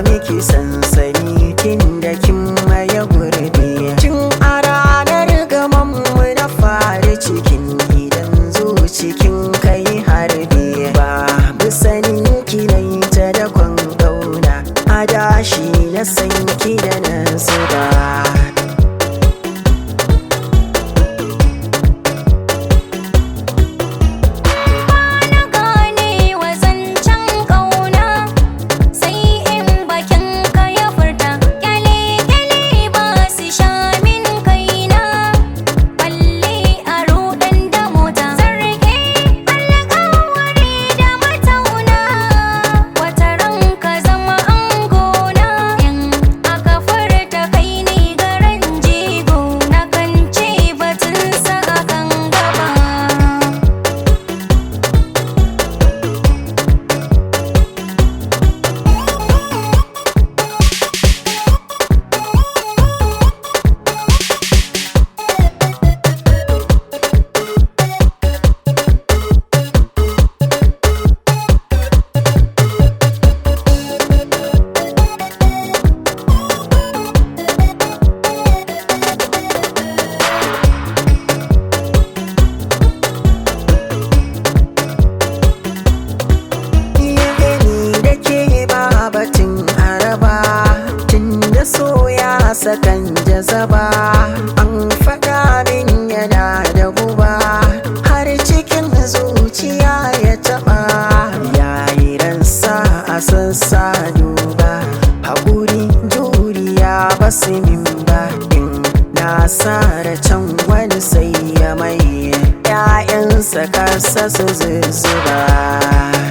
miki sansani tun da kin maye gurbi. Tun a ranar gaman mu na fari cikin gidan zucikin kai harbi. Babu sanin ki na yi ta da kwan gauna, adashi na san ki da nasu ba. Sakan jazaba an faɗa min yana da guba, har cikin zuciya ya taɓa. Yayi ransa a sassa duba, haƙuri juriya basu min ba. In na sare can wani sai ya mai 'ya'yansa kasa su zuzzuba.